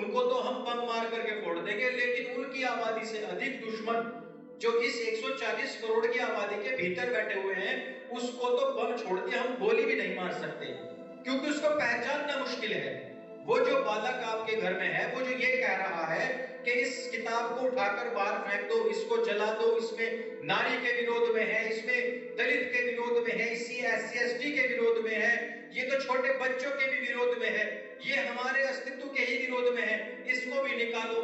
उनको तो हम बम मार करके फोड़ देंगे, लेकिन उनकी आबादी से अधिक दुश्मन जो इस 140 करोड़ की आबादी के भीतर बैठे हुए हैं, उसको तो बम छोड़ के हम गोली भी नहीं मार सकते, क्योंकि उसको पहचानना मुश्किल है। वो जो बालक आपके घर में है, वो जो ये कह रहा है कि इस किताब को उठाकर बाहर फेंक दो, इसको जला दो, इसमें नारी के विरोध में है, इसमें दलित के विरोध में है, इसी SC ST के विरोध में है, ये तो छोटे बच्चों के भी विरोध में है, ये हमारे अस्तित्व के ही विरोध में है, इसको भी निकालो।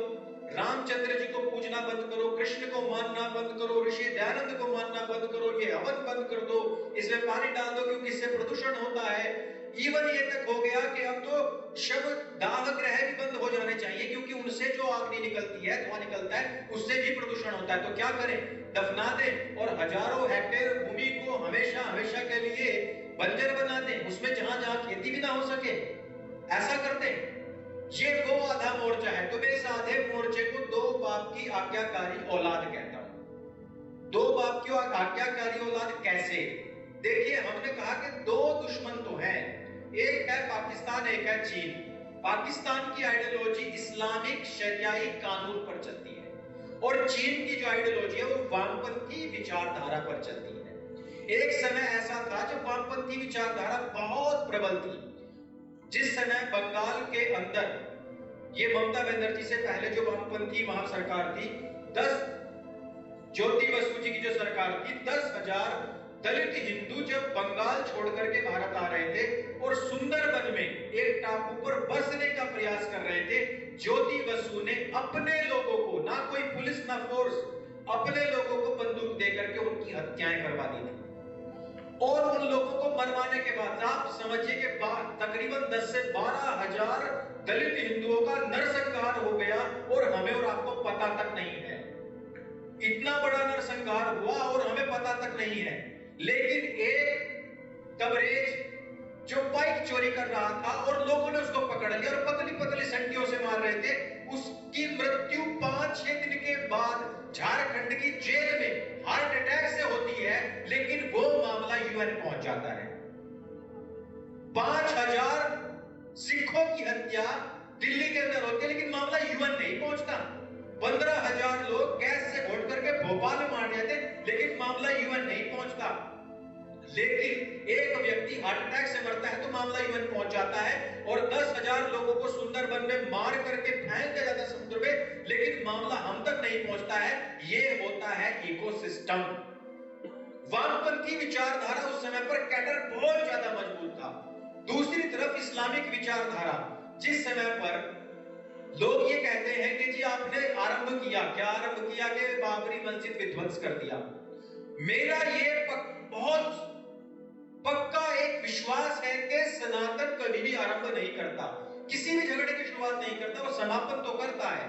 रामचंद्र जी को पूजना बंद करो, कृष्ण को मानना बंद करो, ऋषि दयानंद को मानना बंद करो, ये हवन बंद कर दो, इसमें पानी डाल दो क्योंकि इससे प्रदूषण होता है। इवन ये तक हो गया कि अब तो शव दाह ग्रह भी बंद हो जाने चाहिए, क्योंकि उनसे जो अग्नि निकलती है, धुआं निकलता है, उससे भी प्रदूषण होता है। तो क्या करें, दफना दें और हजारों हेक्टेयर भूमि को हमेशा हमेशा के लिए बंजर बना दें, उसमें जहां जहां खेती भी ना हो सके, ऐसा करते हैं। ये वो आधा मोर्चा है। तो मैं इस आधे मोर्चे को दो बाप की आज्ञाकारी औलाद कहता हूं। दो बाप की आज्ञाकारी औलाद कैसे? देखिए, हमने कहा कि दो दुश्मन तो हैं, एक है पाकिस्तान, एक है चीन। पाकिस्तान की आइडियोलॉजी इस्लामिक शरियाई कानून पर चलती है और चीन की जो आइडियोलॉजी है वो वामपंथी विचारधारा पर चलती है। एक समय ऐसा था जब वामपंथी विचारधारा बहुत प्रबल थी। जिस समय बंगाल के अंदर ये ममता बनर्जी से पहले जो वामपंथी वहां सरकार थी, 10 ज्योति बसु जी की जो सरकार थी, 10,000 दलित हिंदू जब बंगाल छोड़ करके भारत आ रहे थे और सुंदरबन में एक टापू पर बसने का प्रयास कर रहे थे, ज्योति बसु ने अपने लोगों को, ना कोई पुलिस ना फोर्स, अपने लोगों को बंदूक दे करके उनकी हत्याएं करवा दी थी। और उन लोगों को मरवाने के बाद आप समझिए कि तकरीबन 10 से 12,000 दलित हिंदुओं का नरसंहार हो गया और हमें और आपको पता तक नहीं है। इतना बड़ा नरसंहार हुआ और हमें पता तक नहीं है। लेकिन एक कवरेज जो बाइक चोरी कर रहा था और लोगों ने उसको पकड़ लिया और पतली पतली संटियों से मार रहे थे, उसकी मृत्यु 5-6 दिन के बाद झारखंड की जेल में हार्ट अटैक से होती है। लेकिन वो मामला UN पहुंच जाता है। 5,000 सिखों की हत्या दिल्ली के अंदर होती है, लेकिन मामला UN नहीं पहुंचता। 15,000 लोग गैस से घोट करके भोपाल में मार जाते, लेकिन मामला UN नहीं पहुंचता। लेकिन एक व्यक्ति हार्ट अटैक से मरता है तो मामला UN पहुंच जाता है और 10,000 लोगों को सुंदरबन में मार करके फेंक दिया जाता है समुद्र में, लेकिन मामला हम तक नहीं पहुंचता है। ये होता है इकोसिस्टम। वामपंथी विचारधारा उस समय पर कैडर बहुत ज्यादा मजबूत था। दूसरी तरफ इस्लामिक विचारधारा, जिस समय पर लोग ये कहते हैं कि जी आपने आरंभ किया, क्या आरंभ किया कि बाबरी मस्जिद विध्वंस कर दिया। मेरा ये बहुत पक्का एक विश्वास है कि सनातन कभी भी आरंभ नहीं करता, किसी भी झगड़े की शुरुआत नहीं करता, वो समापन तो करता है।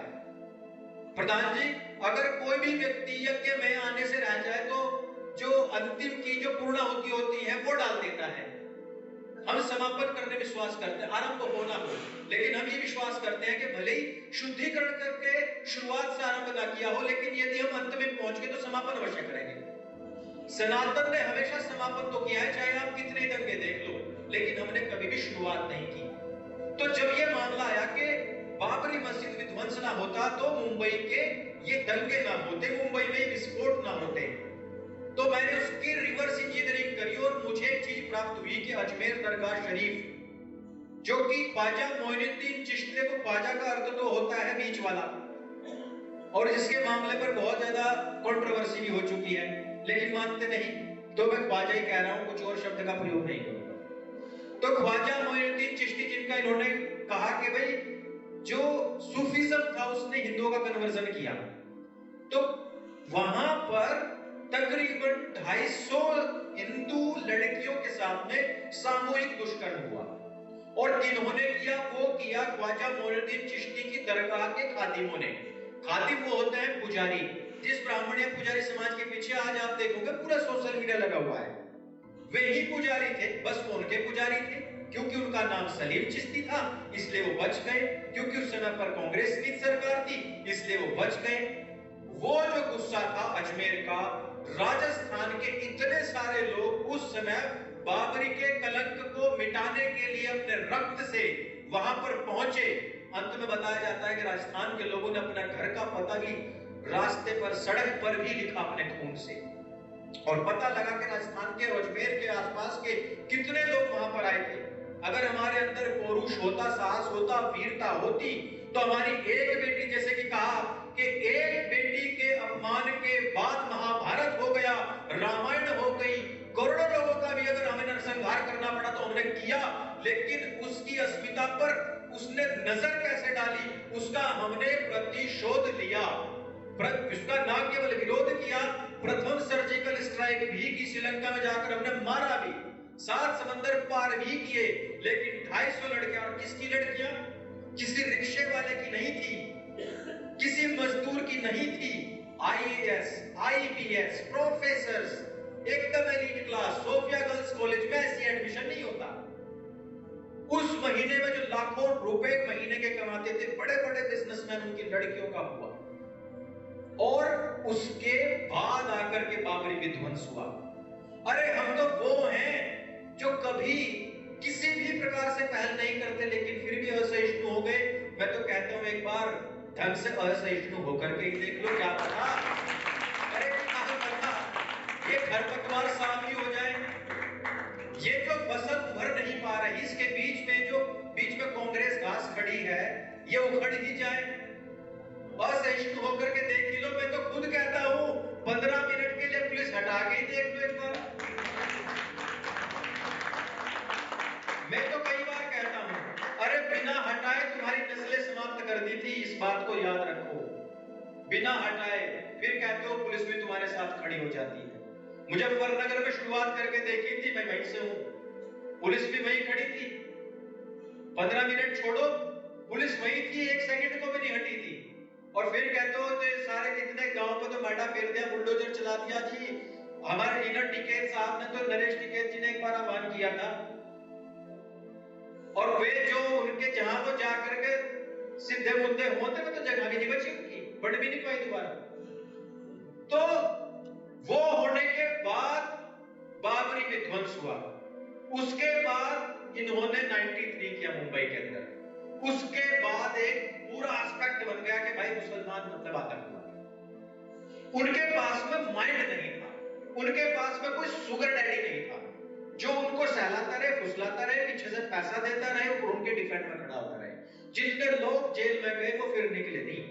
प्रधान जी, अगर कोई भी व्यक्ति यज्ञ में आने से रह जाए तो जो अंतिम की जो पूर्णाहुति होती है वो डाल देता है। हम समापन करने विश्वास करते हैं, आरंभ होना हो, लेकिन हम ये विश्वास करते हैं कि भले ही शुद्धिकरण करके शुरुआत से आरंभ ना किया हो, लेकिन यदि हम अंत में पहुंच गए तो समापन अवश्य करेंगे। सनातन ने हमेशा समापन तो किया है, चाहे आप कितने दंगे देख लो, लेकिन हमने कभी भी शुरुआत नहीं की। तो जब यह मामला आया कि बाबरी मस्जिद विध्वंस ना होता तो मुंबई के ये दंगे ना होते, मुंबई में विस्फोट ना होते, तो मैंने उसकी रिवर्स इंजीनियरिंग करी और मुझे एक चीज प्राप्त हुई कि अजमेर दरगाह शरीफ, जो कि ख्वाजा मोइनुद्दीन चिश्ती, को ख्वाजा का अर्थ तो होता है बीच वाला, और इसके मामले पर बहुत ज्यादा कंट्रोवर्सी भी हो चुकी है, लेकिन मानते नहीं, तो मैं ख्वाजा ही कह रहा हूं, कुछ और शब्द का प्रयोग नहीं करूंगा। तो ख्वाजा मोइनुद्दीन चिश्ती, जिनका इन्होंने कहा कि भाई जो सूफीज्म था उसने हिंदुओं का कन्वर्जन किया, तो वहां पर तकरीबन 250 हिंदू लड़कियों के साथ में सामूहिक दुष्कर्म हुआ। और जिन्होंने किया वो किया ख्वाजा मोइनुद्दीन चिश्ती की दरगाह के खादिमों ने। खादिम वो होते हैं पुजारी, जिस ब्राह्मण या पुजारी समाज के पीछे आज आप देखोगे पूरा सोशल मीडिया लगा हुआ है, वे ही पुजारी थे, बस वो उनके पुजारी थे, क्योंकि उनका नाम सलीम चिश्ती था इसलिए वो बच गए, क्योंकि उस समय पर कांग्रेस की सरकार थी इसलिए वो बच गए। वो जो गुस्सा था अजमेर का, राजस्थान के इतने सारे लोग उस समय बाबरी के कलंक को मिटाने के लिए अपने रक्त से वहां पर पहुंचे, अंत में बताया जाता है कि राजस्थान के लोगों ने अपना घर का पता भी रास्ते पर, सड़क पर भी लिखा अपने खून से, और पता लगा कि राजस्थान के अजमेर के आसपास के कितने लोग वहां पर आए थे। अगर हमारे अंदर पौरुष होता, साहस होता, वीरता होती, तो हमारी एक बेटी, जैसे कि कहा कि एक बेटी के अपमान के बाद महाभारत हो गया, रामायण हो गई, करोड़ों लोगों का भी अगर हमें नरसंहार करना पड़ा तो हमने किया, लेकिन उसकी अस्मिता पर उसने नजर कैसे डाली, उसका हमने प्रतिशोध लिया। उसका न केवल विरोध किया, प्रथम सर्जिकल स्ट्राइक भी की, श्रीलंका में जाकर हमने मारा भी, 7 समंदर पार भी किए, लेकिन 250 लड़कियां, और किसकी लड़कियां? किसी रिक्शे वाले की नहीं थी, किसी मजदूर की नहीं थी, आईएएस, आईपीएस, प्रोफेसर्स, एकदम elite class. Sophia girls college में ऐसी एडमिशन नहीं होता। उस महीने में जो लाखों रुपए महीने के कमाते थे बड़े बड़े बिजनेसमैन, उनकी लड़कियों का हुआ, और उसके बाद आकर के बाबरी विध्वंस हुआ। अरे हम तो वो हैं जो कभी किसी भी प्रकार से पहल नहीं करते, लेकिन फिर भी असहिष्णु हो गए। मैं तो कहता हूं एक बार ढंग से असहिष्णु होकर के ही देख लो, क्या पता, अरे क्या पता ये खरपतवार साफ ही हो जाए। ये जो फसल उभर नहीं पा रही, इसके बीच में कांग्रेस घास खड़ी है, ये उखड़ ही जाए। असहिष्णु होकर के देख लो। मैं तो खुद कहता हूं 15 मिनट के लिए पुलिस हटा के ही देख लो एक बार। मैं तो कई बार कहता हूं, अरे बिना हटाए तुम्हारी नस्लें समाप्त कर दी थी, इस बात को याद रखो। बिना हटाए फिर कहते हो पुलिस भी तुम्हारे साथ खड़ी हो जाती है। मुजफ्फरनगर में शुरुआत करके देखी थी, मैं वहीं से हूं, पुलिस भी वहीं खड़ी थी। 15 मिनट छोड़ो, पुलिस वहीं थी, 1 सेकंड को भी नहीं हटी थी। और फिर कहते हो सारे कितने गांव पे तो मैडा फेर दिया, बुलडोजर चला दिया जी। हमारे लीडर टिकैत साहब ने तो, नरेश टिकैत जी ने एक बार आह्वान किया था, और वे जो उनके जहां वो जाकर के सीधे मुद्दे होते में तो जगह भी नहीं बची उनकी, बढ़ भी नहीं पाई दोबारा। तो वो होने के बाद बाबरी विध्वंस हुआ, उसके बाद इन्होंने 93 किया मुंबई के अंदर। उसके बाद एक पूरा एस्पेक्ट बन गया कि भाई मुसलमान मतलब आतंकवादी। उनके पास में माइंड नहीं था, उनके पास में कोई सुगर डैडी नहीं था जो उनको सहलाता रहे, फुसलाता रहे, पीछे से पैसा देता रहे और उनके डिफेंड में खड़ा होता रहे। जितने लोग जेल में गए वो फिर निकले नहीं।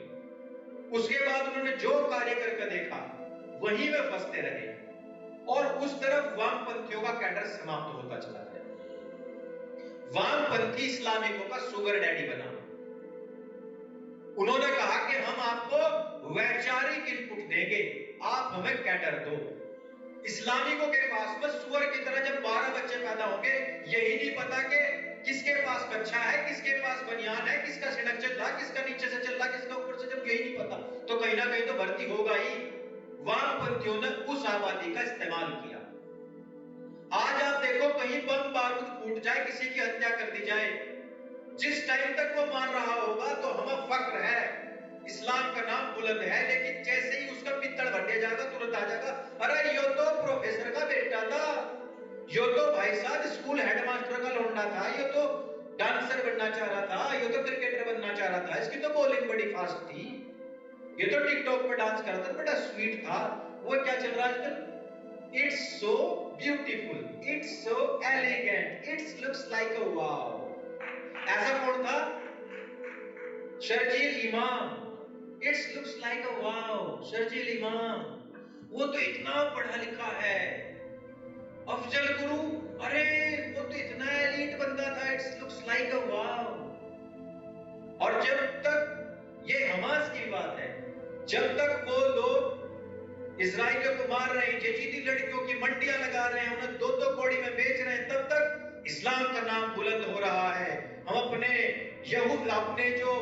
उसके बाद उन्होंने जो कार्य करके देखा वहीं में फंसते रहे, और उस तरफ वामपंथियों का कैडर समाप्त होता चला गया। वामपंथी इस्लामिकों का सुगर डैडी बना। उन्होंने कहा कि हम आपको वैचारिक इनपुट देंगे, आप हमें कैडर दो। इस्लामिकों के पास में सुअर की तरह जब 12 बच्चे पैदा होंगे, यही नहीं पता कि किसके पास कच्छा है, किसके पास बनियान है, किसका सिनक चल रहा, किसका नीचे से चल रहा, किसका ऊपर से, जब यही नहीं पता तो कहीं ना कहीं तो भर्ती होगा ही। वामपंथियों ने उस आबादी का इस्तेमाल किया। आज आप देखो, कहीं बम बारूद फूट जाए, किसी की हत्या कर दी जाए, जिस टाइम तक वो मान रहा होगा तो हमें फक्र है, इस्लाम का नाम बुलंद है, लेकिन जैसे ही उसका पित्तल भटिया जाएगा तुरंत आ जाएगा, अरे ये तो प्रोफेसर का बेटा था, ये तो भाई साहब स्कूल हेडमास्टर का लौंडा था, ये तो डांसर बनना चाह रहा था, ये तो क्रिकेटर बनना चाह रहा था, इसकी तो बॉलिंग बड़ी फास्ट थी, ये तो टिकटॉक पे डांस करता था, बड़ा स्वीट था। वो क्या चल रहा है आजकल? It's so beautiful, it's so elegant, it looks like a wow. ऐसा कौन था? शर्जील इमाम। It looks like a wow, Sharjeel इमाम। वो तो इतना पढ़ा लिखा है। अफजल गुरु, अरे वो तो इतना एलीट बंदा था, it looks like a wow। और जब तक ये हमास की बात है, जब तक वो लोग इजराइलियों को मार रहे हैं, जेजीदी लड़कियों की मंडियां लगा रहे हैं, उन्हें 2-2 कौड़ी में बेच रहे हैं, तब तक इस्लाम का नाम बुलंद हो रहा है। हम अपने यहूद, अपने जो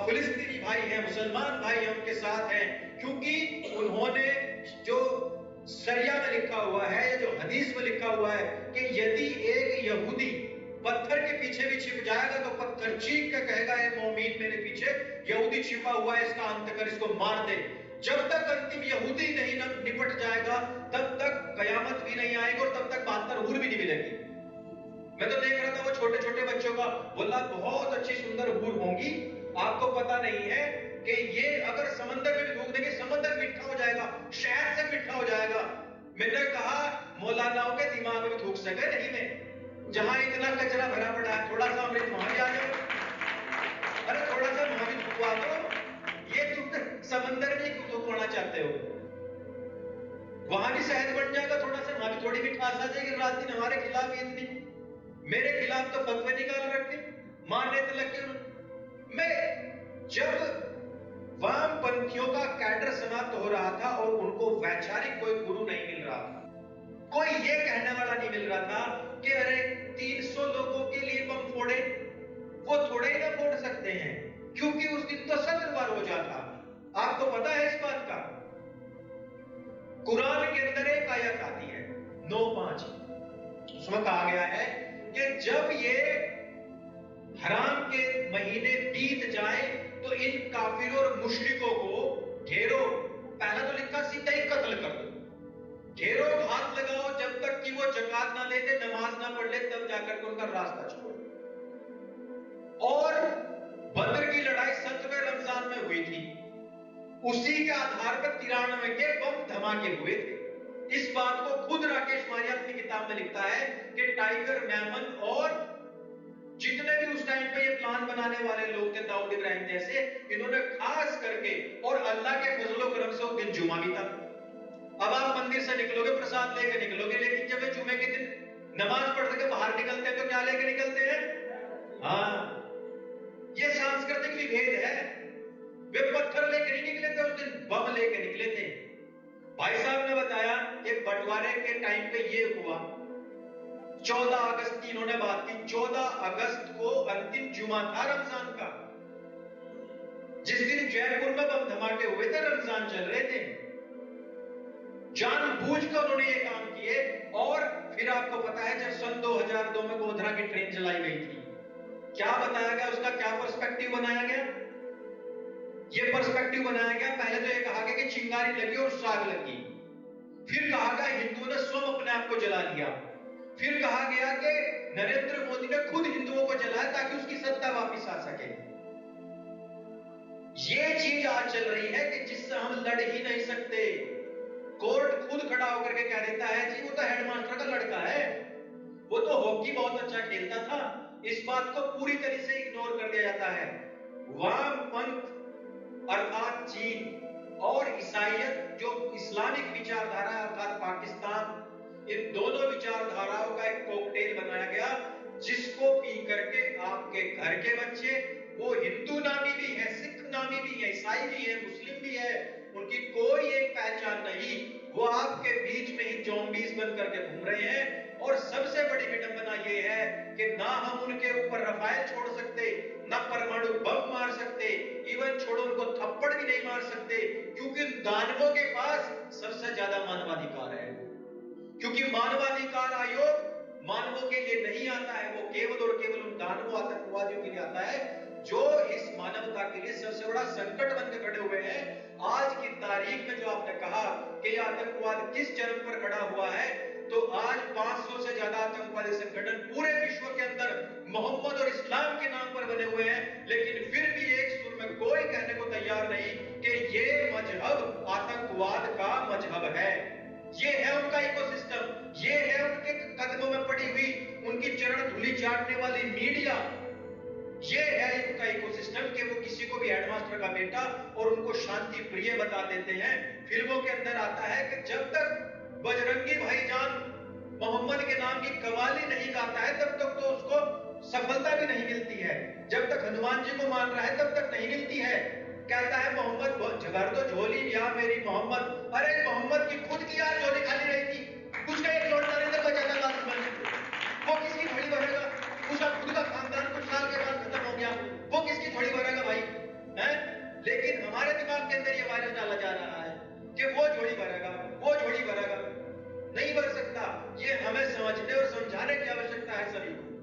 फिलिस्तीनी भाई हैं, मुसलमान भाई हैं, उनके साथ हैं, क्योंकि उन्होंने जो शरिया में लिखा हुआ है या जो हदीस में लिखा हुआ है कि यदि एक यहूदी पत्थर के पीछे भी छिप जाएगा तो पत्थर चीख के कहेगा, ए मोमीन मेरे पीछे यहूदी छिपा हुआ है, इसका अंत कर, इसको मार दे। जब तक अंतिम यहूदी नहीं निपट जाएगा तब तक कयामत भी नहीं आएगी, और तब तक 72 हूर भी नहीं मिलेगी। मैं तो देख रहा था वो छोटे छोटे बच्चों का, बोला बहुत अच्छी सुंदर हूर होंगी, आपको पता नहीं है कि ये अगर समंदर में भी थूक देंगे समंदर मीठा हो जाएगा, शहद से मीठा हो जाएगा। मैंने कहा मौलानाओं के दिमाग में थूक सके नहीं में, जहां इतना कचरा भरा पड़ा है, थोड़ा सा अमृत वहां भी आ जाए, अरे थोड़ा सा वहां भी थूकवा दो। ये तुम समंदर में क्यों थूकवाना चाहते हो? वहां भी शहद बन जाएगा थोड़ा सा, वहां भी थोड़ी मिठास आ जाएगी। रात दिन हमारे खिलाफ ही इतनी, मेरे खिलाफ तो फतवे निकाल रखे, मारने तो लगे। मैं जब वामपंथियों का कैडर समाप्त हो रहा था और उनको वैचारिक कोई गुरु नहीं मिल रहा था, कोई ये कहने वाला नहीं मिल रहा था कि अरे 300 लोगों के लिए बम फोड़े, वो थोड़े ही ना फोड़ सकते हैं, क्योंकि उस दिन तो सत्रवार हो जाता। आपको पता है इस बात का? कुरान के अंदर एक आयत आती है 9:5, उसमें कहा गया है कि जब ये हराम के महीने बीत जाए तो इन काफिरों और मुशरिकों को ढेरों, पहला तो लिखा सीधा ही कत्ल कर दो, ढेरों घात लगाओ जब तक कि वो ज़कात ना देते, नमाज ना पढ़ ले, तब जाकर के उनका रास्ता छोड़ो। और बद्र की लड़ाई 7वें रमजान में हुई थी, उसी के आधार पर 93 के बम धमाके हुए थे। इस बात को खुद राकेश मारिया अपनी किताब में लिखता है कि टाइगर मैमन और जितने भी उस टाइम पे ये प्लान बनाने वाले लोग थे, दाऊद इब्राहिम जैसे, इन्होंने खास करके, और अल्लाह के फजलो करम से उस दिन जुमा भी था। अब आप मंदिर से निकलोगे प्रसाद लेके निकलोगे, लेकिन जब जुमे के दिन नमाज पढ़ के बाहर निकलते हैं तो क्या लेके निकलते हैं? हाँ, ये सांस्कृतिक विभेद है। वे पत्थर लेके नहीं निकले थे उस दिन, बम लेके निकले थे। भाई साहब ने बताया कि बंटवारे के टाइम पे ये हुआ, 14 अगस्त की इन्होंने बात की, 14 अगस्त को अंतिम जुमा था रमजान का, जिस दिन जयपुर में बम धमाके हुए थे, रमजान चल रहे थे। जानबूझकर उन्होंने ये काम किए। और फिर आपको पता है जब सन 2002 में गोधरा की ट्रेन चलाई गई थी, क्या बताया गया, उसका क्या पर्सपेक्टिव बनाया गया? ये पर्सपेक्टिव बनाया गया, पहले तो ये कहा गया कि चिंगारी लगी और साग लगी, फिर कहा गया हिंदुओं ने स्वयं अपने आप को जला लिया, फिर कहा गया कि नरेंद्र मोदी ने खुद हिंदुओं को जलाया ताकि उसकी सत्ता वापस आ सके। ये चीज आज चल रही है कि जिससे हम लड़ ही नहीं सकते। कोर्ट खुद खड़ा होकर के कह देता है जी वो तो हेडमास्टर का लड़का है, वो तो हॉकी बहुत अच्छा खेलता था। इस बात को पूरी तरह से इग्नोर कर दिया जाता है। वामपंथ अर्थात चीन और ईसाइयत जो इस्लामिक विचारधारा अर्थात पाकिस्तान, इन दोनों विचारधाराओं का एक कॉकटेल बनाया गया, जिसको पी करके आपके घर के बच्चे, वो हिंदू नामी भी है, सिख नामी भी है, ईसाई भी है, मुस्लिम भी है, उनकी कोई एक पहचान नहीं, वो आपके बीच में ही ज़ॉम्बीज बन करके घूम रहे हैं। और सबसे बड़ी विडंबना ये है कि ना हम उनके ऊपर रफाइल छोड़ सकते, ना परमाणु बम मार सकते, इवन छोड़ो उनको थप्पड़ भी नहीं मार सकते, क्योंकि दानवों के पास सबसे ज्यादा मानवाधिकार है। क्योंकि मानवाधिकार आयोग मानवों के लिए नहीं आता है, वो केवल और केवल उन दानवों आतंकवादियों के लिए आता है जो इस मानवता के लिए सबसे बड़ा संकट बन के खड़े हुए हैं। आज की तारीख में जो आपने कहा कि आतंकवाद किस चरम पर खड़ा हुआ है, तो आज 500 से ज्यादा आतंकवादी संगठन पूरे विश्व के अंदर मोहम्मद और इस्लाम के नाम पर बने हुए हैं, लेकिन फिर भी एक सुर में कोई कहने को तैयार नहीं कि ये मजहब आतंकवाद का मजहब है। ये है उनका इकोसिस्टम, ये है उनके कदमों में पड़ी हुई उनकी चरण धूलि चाटने वाली मीडिया, ये है उनका इकोसिस्टम कि वो किसी को भी हेडमास्टर का बेटा और उनको शांति प्रिय बता देते हैं। फिल्मों के अंदर आता है कि जब तक बजरंगी भाईजान मोहम्मद के नाम की कवाली नहीं गाता है तब तक तो उसको सफलता भी नहीं मिलती है, जब तक हनुमान जी को मान रहा है तब तक नहीं मिलती है। कहता है मोहम्मद भर दो झोली या मेरी मोहम्मद, अरे मोहम्मद की खुद की यार झोली खाली रही थी, उसका एक लौटा नहीं था बचा था, वो किसकी झोली भरेगा? उसका खुद का खानदान कुछ साल के बाद खत्म हो गया, वो किसकी झोली भरेगा भाई? है? लेकिन हमारे दिमाग के अंदर ये वायरस डाला जा रहा है कि वो झोली भरेगा, वो झोली भरेगा, नहीं भर सकता। ये हमें समझने और समझाने की आवश्यकता है सभी को।